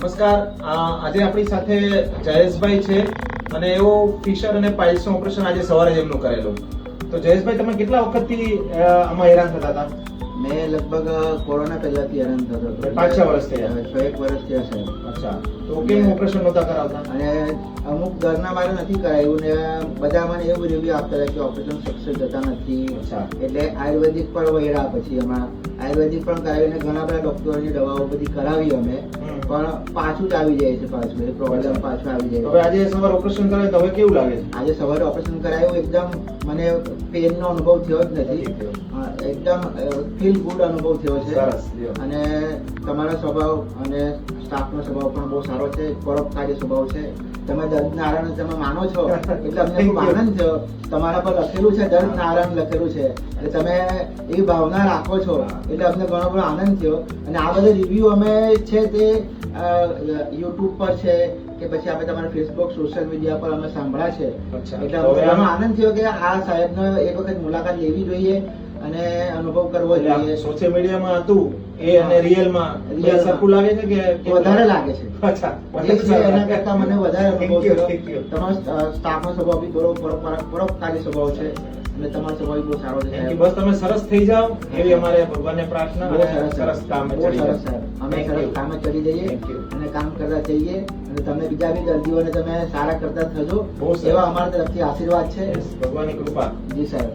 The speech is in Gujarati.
નમસ્કાર, આજે આપણી સાથે જયેશભાઈ છે અને એવો ફિશર અને પાઇલ્સનું ઓપરેશન આજે સવારે જ એમનું કરેલું. તો જયેશભાઈ, તમે કેટલા વખતથી આમાં હેરાન થતા હતા? મેં લગભગ કોરોના પહેલાથી હેરાન થતો હતો. 5-6 વર્ષ થયા. 6-1 વર્ષ થયા સાહેબ. અચ્છા, તો કેમ ઓપરેશન નહોતા કરાવતા? અને અમુક ડરના મારે નથી કરાયું ને બધા મને એવું રિવ્યુ આપતા હતા કે ઓપરેશન સક્સેસ જતા નથી. અચ્છા. એટલે આયુર્વેદિક પણ વહેરા પછી એમાં આયુર્વેદિક પણ કરાવીને ઘણા બધા ડોક્ટરોની દવાઓ બધી કરાવી અમે, પણ પાછું જ આવી જાય છે. પાછું પ્રોબ્લેમ પાછું આવી જાય. હવે આજે સવારે ઓપરેશન કરાવ્યું તો હવે કેવું લાગે છે? આજે સવારે ઓપરેશન કરાયું, એકદમ મને પેનનો અનુભવ થયો જ નથી. એકદમ ફીલ ગુડ અનુભવ થયો છે. સરસ. અને તમારો સ્વભાવ અને સ્ટાફનો સ્વભાવ પણ બહુ સારો છે, પરોપકારી સ્વભાવ છે. તમે દર્દ નારાયણ તમે માનો છો એટલે અમને ખૂબ આનંદ થયો. તમારા પર લખેલું છે દર્દ નારાયણ લખેલું છે એટલે તમે એવી ભાવના રાખો છો એટલે અમને ઘણો બધો આનંદ થયો. અને આ બધા રિવ્યુ અમે છે તે યુટ્યુબ પર છે કે પછી આપણે તમારા ફેસબુક સોશિયલ મીડિયા પર અમે સાંભળ્યા છે. એટલે અમને ઘણો આનંદ થયો કે આ સાહેબનો એક વખત મુલાકાત લેવી જોઈએ અને અનુભવ કરવો જોઈએ. સોશિયલ મીડિયામાં હતું એ અને રિયલમાં સરખું લાગે છે કે વધારે લાગે છે? અચ્છા, જે છે એના કરતા મને વધારે અનુભવ થયો. Thank you. તમારો સ્ટાફનો સ્વભાવ બી બહુ પરોપકારી સ્વભાવ છે અને તમારો સ્વભાવ બી બહુ સારો છે. Thank you. બસ તમે સરસ થઈ જાઓ એવી અમારે ભગવાનને પ્રાર્થના. બહુ અને સરસ કામ બહુ સરસ સાહેબ. અમે સરસ કામ જ કરી જઈએ Thank you. અને કામ કરતા જઈએ અને તમે બીજા બી દર્દીઓને તમે સારા કરતા થજો બહુ સરસ. એવા અમારા તરફથી આશીર્વાદ છે. ભગવાનની કૃપા. જી સાહેબ.